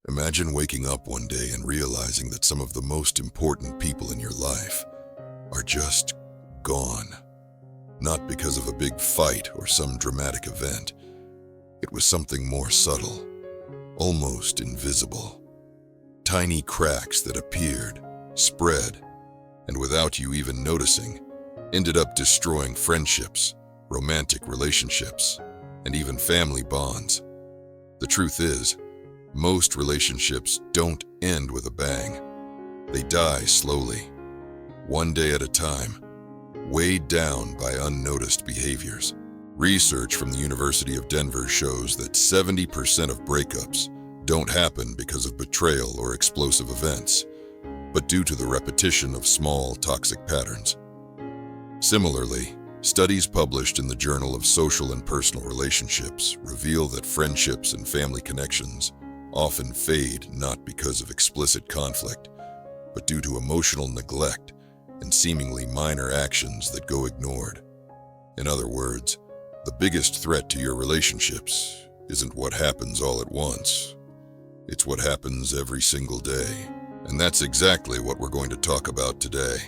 Imagine waking up one day and realizing that some of the most important people in your life are just gone. Not because of a big fight or some dramatic event. It was something more subtle, almost invisible. Tiny cracks that appeared, spread, and without you even noticing, ended up destroying friendships, romantic relationships, and even family bonds. The truth is, most relationships don't end with a bang. They die slowly, one day at a time, weighed down by unnoticed behaviors. Research from the University of Denver shows that 70% of breakups don't happen because of betrayal or explosive events, but due to the repetition of small toxic patterns. Similarly, studies published in the Journal of Social and Personal Relationships reveal that friendships and family connections often fade not because of explicit conflict, but due to emotional neglect and seemingly minor actions that go ignored. In other words, the biggest threat to your relationships isn't what happens all at once. It's what happens every single day. And that's exactly what we're going to talk about today.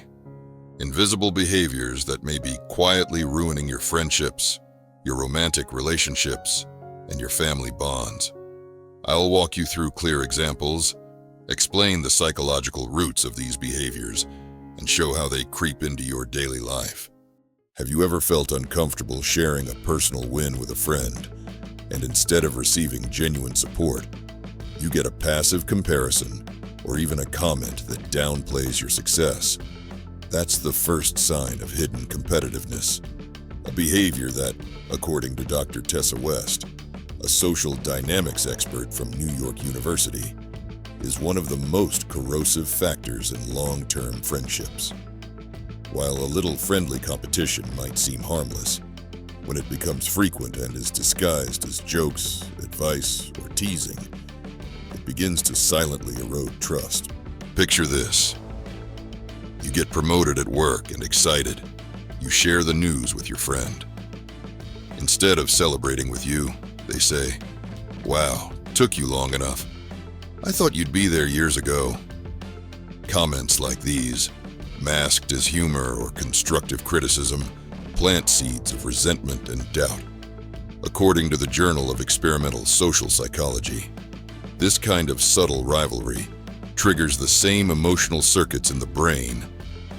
Invisible behaviors that may be quietly ruining your friendships, your romantic relationships, and your family bonds. I'll walk you through clear examples, explain the psychological roots of these behaviors, and show how they creep into your daily life. Have you ever felt uncomfortable sharing a personal win with a friend, and instead of receiving genuine support, you get a passive comparison or even a comment that downplays your success? That's the first sign of hidden competitiveness, a behavior that, according to Dr. Tessa West, a social dynamics expert from New York University, is one of the most corrosive factors in long-term friendships. While a little friendly competition might seem harmless, when it becomes frequent and is disguised as jokes, advice, or teasing, it begins to silently erode trust. Picture this. You get promoted at work and excited, you share the news with your friend. Instead of celebrating with you, they say, "Wow, took you long enough. I thought you'd be there years ago." Comments like these, masked as humor or constructive criticism, plant seeds of resentment and doubt. According to the Journal of Experimental Social Psychology, this kind of subtle rivalry triggers the same emotional circuits in the brain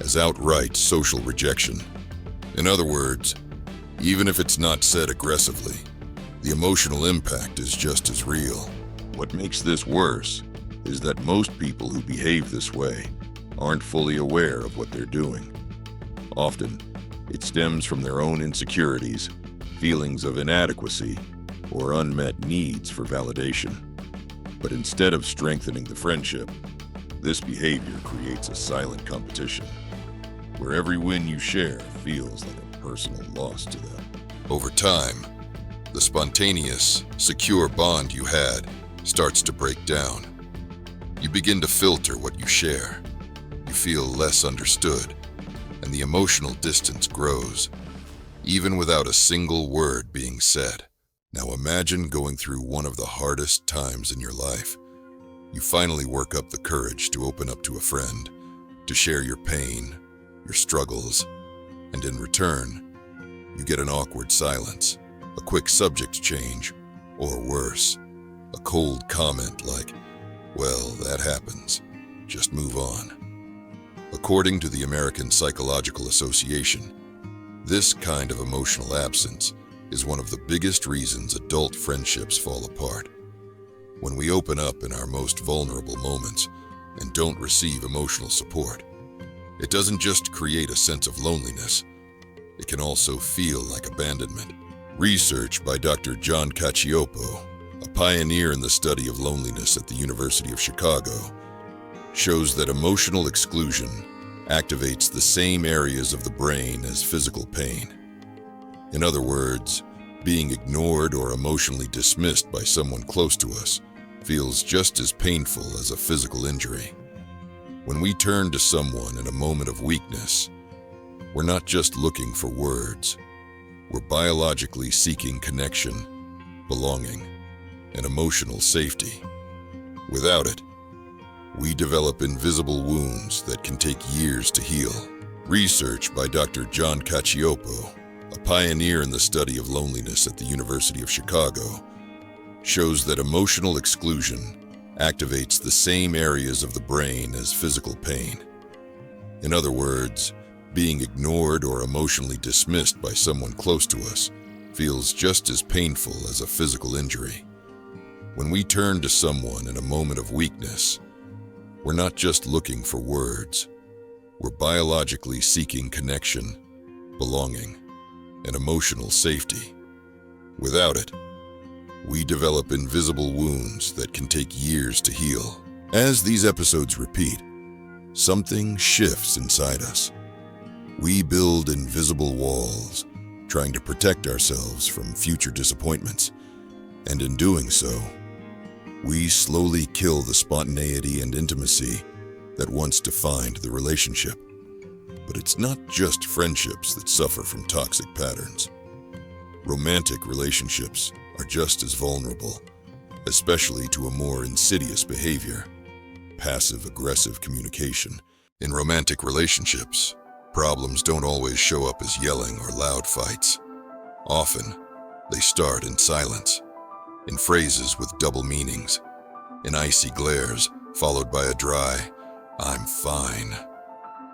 as outright social rejection. In other words, even if it's not said aggressively, the emotional impact is just as real. What makes this worse is that most people who behave this way aren't fully aware of what they're doing. Often, it stems from their own insecurities, feelings of inadequacy, or unmet needs for validation. But instead of strengthening the friendship, this behavior creates a silent competition, where every win you share feels like a personal loss to them. Over time, the spontaneous, secure bond you had starts to break down. You begin to filter what you share. You feel less understood, and the emotional distance grows, even without a single word being said. Now imagine going through one of the hardest times in your life. You finally work up the courage to open up to a friend, to share your pain, your struggles, and in return, you get an awkward silence, a quick subject change, or worse, a cold comment like, "Well, that happens. Just move on." According to the American Psychological Association, this kind of emotional absence is one of the biggest reasons adult friendships fall apart. When we open up in our most vulnerable moments and don't receive emotional support, it doesn't just create a sense of loneliness, it can also feel like abandonment. Research by Dr. John Cacioppo, a pioneer in the study of loneliness at the University of Chicago, shows that emotional exclusion activates the same areas of the brain as physical pain. In other words, being ignored or emotionally dismissed by someone close to us feels just as painful as a physical injury. When we turn to someone in a moment of weakness, we're not just looking for words. We're biologically seeking connection, belonging, and emotional safety. Without it, we develop invisible wounds that can take years to heal. Research by Dr. John Cacioppo, a pioneer in the study of loneliness at the University of Chicago, shows that emotional exclusion activates the same areas of the brain as physical pain. In other words, being ignored or emotionally dismissed by someone close to us feels just as painful as a physical injury. When we turn to someone in a moment of weakness, we're not just looking for words. We're biologically seeking connection, belonging, and emotional safety. Without it, we develop invisible wounds that can take years to heal. As these episodes repeat, something shifts inside us. We build invisible walls, trying to protect ourselves from future disappointments. And in doing so, we slowly kill the spontaneity and intimacy that once defined the relationship. But it's not just friendships that suffer from toxic patterns. Romantic relationships are just as vulnerable, especially to a more insidious behavior, passive-aggressive communication. In romantic relationships, problems don't always show up as yelling or loud fights. Often, they start in silence, in phrases with double meanings, in icy glares followed by a dry, "I'm fine."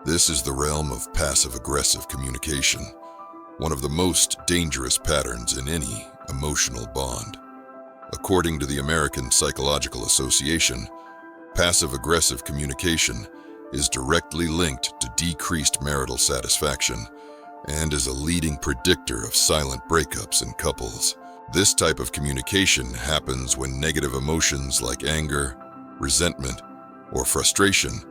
This is the realm of passive-aggressive communication, one of the most dangerous patterns in any emotional bond. According to the American Psychological Association, passive-aggressive communication is directly linked to decreased marital satisfaction and is a leading predictor of silent breakups in couples. This type of communication happens when negative emotions like anger, resentment, or frustration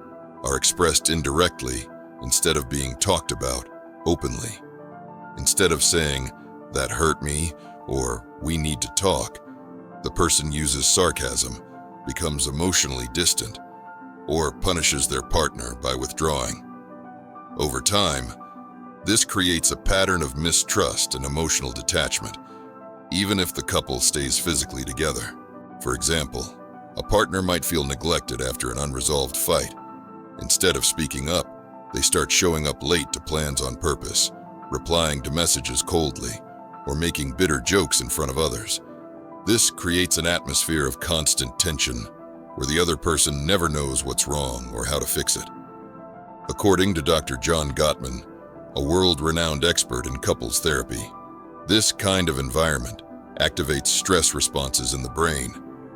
are expressed indirectly instead of being talked about openly. Instead of saying, "That hurt me," or "We need to talk," the person uses sarcasm, becomes emotionally distant, or punishes their partner by withdrawing. Over time, this creates a pattern of mistrust and emotional detachment, even if the couple stays physically together. For example, a partner might feel neglected after an unresolved fight. Instead of speaking up, they start showing up late to plans on purpose, replying to messages coldly, or making bitter jokes in front of others. This creates an atmosphere of constant tension, where the other person never knows what's wrong or how to fix it. According to Dr. John Gottman, a world-renowned expert in couples therapy, this kind of environment activates stress responses in the brain,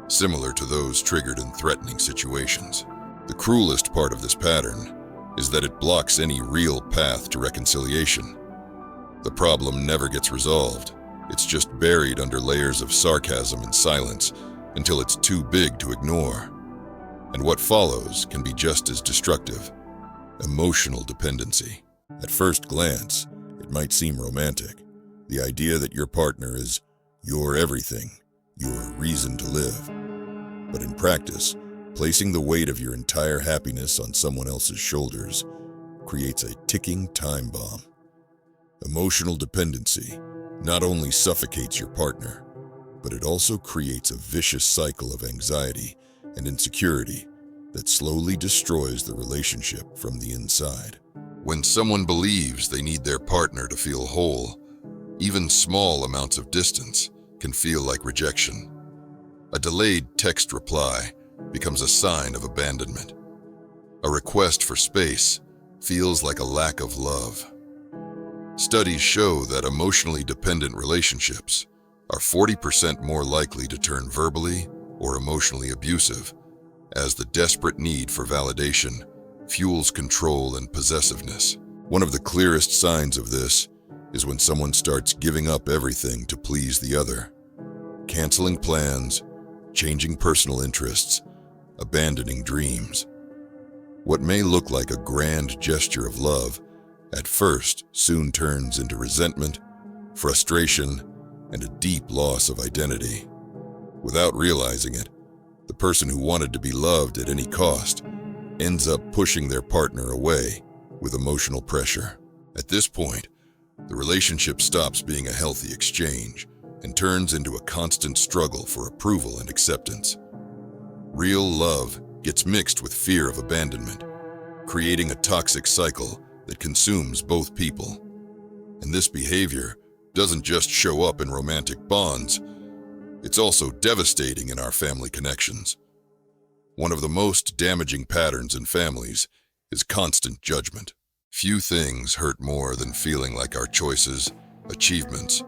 similar to those triggered in threatening situations. The cruelest part of this pattern is that it blocks any real path to reconciliation. The problem never gets resolved. It's just buried under layers of sarcasm and silence until it's too big to ignore. And what follows can be just as destructive: emotional dependency. At first glance, it might seem romantic. The idea that your partner is your everything, your reason to live. But in practice, placing the weight of your entire happiness on someone else's shoulders creates a ticking time bomb. Emotional dependency not only suffocates your partner, but it also creates a vicious cycle of anxiety and insecurity that slowly destroys the relationship from the inside. When someone believes they need their partner to feel whole, even small amounts of distance can feel like rejection. A delayed text reply becomes a sign of abandonment. A request for space feels like a lack of love. Studies show that emotionally dependent relationships are 40% more likely to turn verbally or emotionally abusive, as the desperate need for validation fuels control and possessiveness. One of the clearest signs of this is when someone starts giving up everything to please the other, canceling plans, changing personal interests, abandoning dreams. What may look like a grand gesture of love at first soon turns into resentment, frustration, and a deep loss of identity. Without realizing it, the person who wanted to be loved at any cost ends up pushing their partner away with emotional pressure. At this point, the relationship stops being a healthy exchange and turns into a constant struggle for approval and acceptance. Real love gets mixed with fear of abandonment, creating a toxic cycle that consumes both people. And this behavior doesn't just show up in romantic bonds, it's also devastating in our family connections. One of the most damaging patterns in families is constant judgment. Few things hurt more than feeling like our choices, achievements,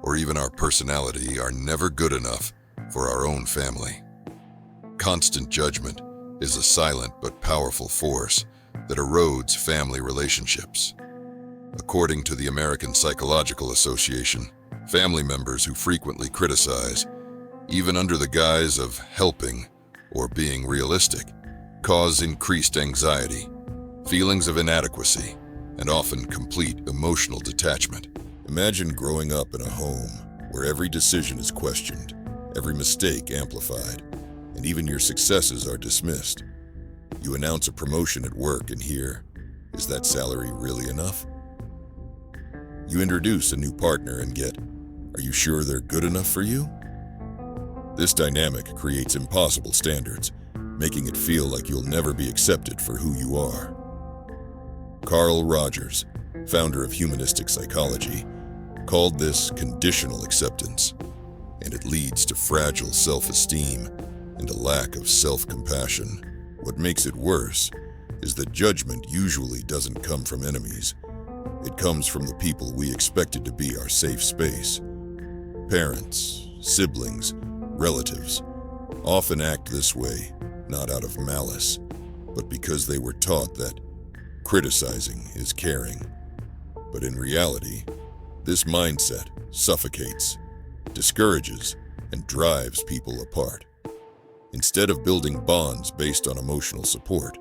or even our personality are never good enough for our own family. Constant judgment is a silent but powerful force that erodes family relationships. According to the American Psychological Association, family members who frequently criticize, even under the guise of helping or being realistic, cause increased anxiety, feelings of inadequacy, and often complete emotional detachment. Imagine growing up in a home where every decision is questioned, every mistake amplified, and even your successes are dismissed. You announce a promotion at work and hear, "Is that salary really enough?" You introduce a new partner and get, "Are you sure they're good enough for you?" This dynamic creates impossible standards, making it feel like you'll never be accepted for who you are. Carl Rogers, founder of humanistic psychology, called this conditional acceptance, and it leads to fragile self-esteem and a lack of self-compassion. What makes it worse is that judgment usually doesn't come from enemies. It comes from the people we expected to be our safe space. Parents, siblings, relatives often act this way, not out of malice, but because they were taught that criticizing is caring. But in reality, this mindset suffocates, discourages, and drives people apart. Instead of building bonds based on emotional support,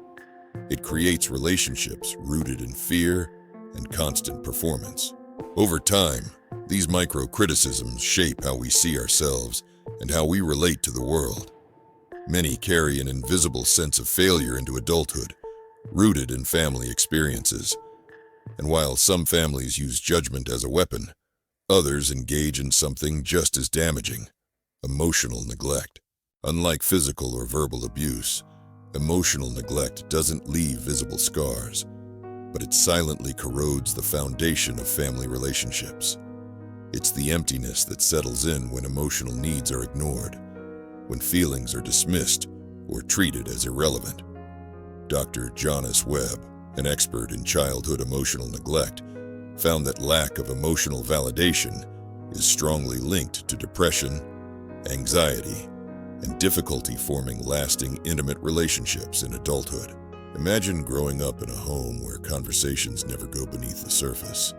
it creates relationships rooted in fear and constant performance. Over time, these micro-criticisms shape how we see ourselves and how we relate to the world. Many carry an invisible sense of failure into adulthood, rooted in family experiences. And while some families use judgment as a weapon, others engage in something just as damaging: emotional neglect. Unlike physical or verbal abuse, emotional neglect doesn't leave visible scars, but it silently corrodes the foundation of family relationships. It's the emptiness that settles in when emotional needs are ignored, when feelings are dismissed or treated as irrelevant. Dr. Jonas Webb, an expert in childhood emotional neglect, found that lack of emotional validation is strongly linked to depression, anxiety, and difficulty forming lasting intimate relationships in adulthood. Imagine growing up in a home where conversations never go beneath the surface.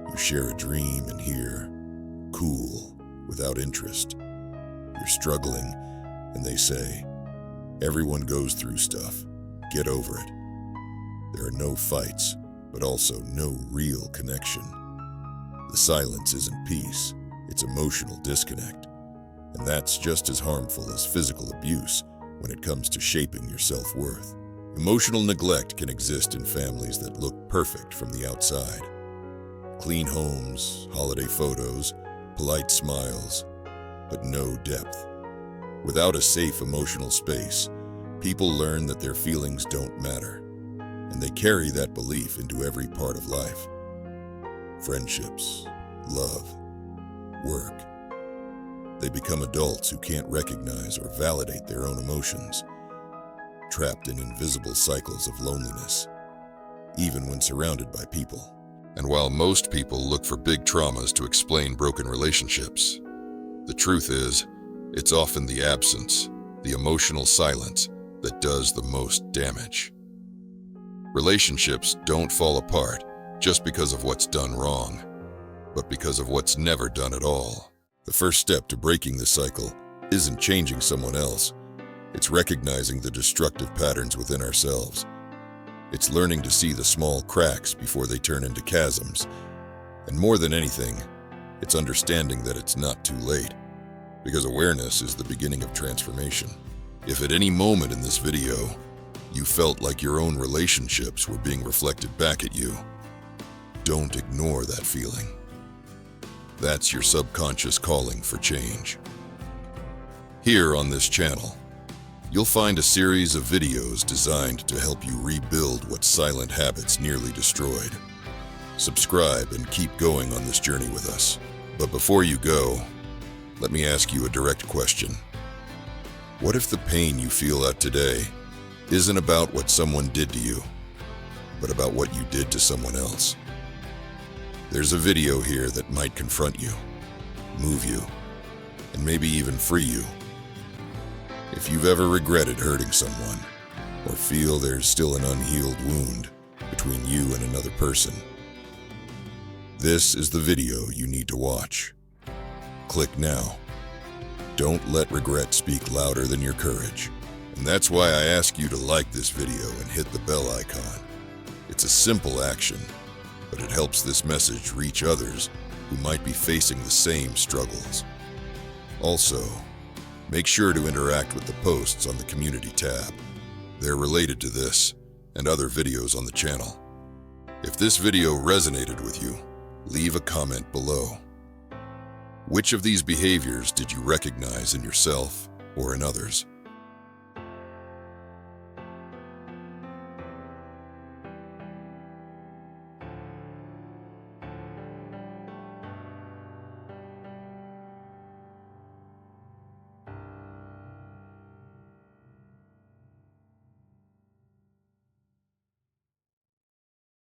You share a dream and hear, "Cool," without interest. You're struggling, and they say, "Everyone goes through stuff. Get over it." There are no fights, but also no real connection. The silence isn't peace, it's emotional disconnect. And that's just as harmful as physical abuse when it comes to shaping your self-worth. Emotional neglect can exist in families that look perfect from the outside. Clean homes, holiday photos, polite smiles, but no depth. Without a safe emotional space, people learn that their feelings don't matter, and they carry that belief into every part of life. Friendships, love, work. They become adults who can't recognize or validate their own emotions, trapped in invisible cycles of loneliness, even when surrounded by people. And while most people look for big traumas to explain broken relationships, the truth is, it's often the absence, the emotional silence, that does the most damage. Relationships don't fall apart just because of what's done wrong, but because of what's never done at all. The first step to breaking the cycle isn't changing someone else. It's recognizing the destructive patterns within ourselves. It's learning to see the small cracks before they turn into chasms. And more than anything, it's understanding that it's not too late, because awareness is the beginning of transformation. If at any moment in this video, you felt like your own relationships were being reflected back at you, don't ignore that feeling. That's your subconscious calling for change. Here on this channel, You'll find a series of videos designed to help you rebuild what silent habits nearly destroyed. Subscribe and keep going on this journey with us. But before you go, let me ask you a direct question. What if the pain you feel out today isn't about what someone did to you, but about what you did to someone else? There's a video here that might confront you, move you, and maybe even free you. If you've ever regretted hurting someone, or feel there's still an unhealed wound between you and another person, this is the video you need to watch. Click now. Don't let regret speak louder than your courage. And that's why I ask you to like this video and hit the bell icon. It's a simple action, but it helps this message reach others who might be facing the same struggles. Also, make sure to interact with the posts on the community tab. They're related to this and other videos on the channel. If this video resonated with you, leave a comment below. Which of these behaviors did you recognize in yourself or in others?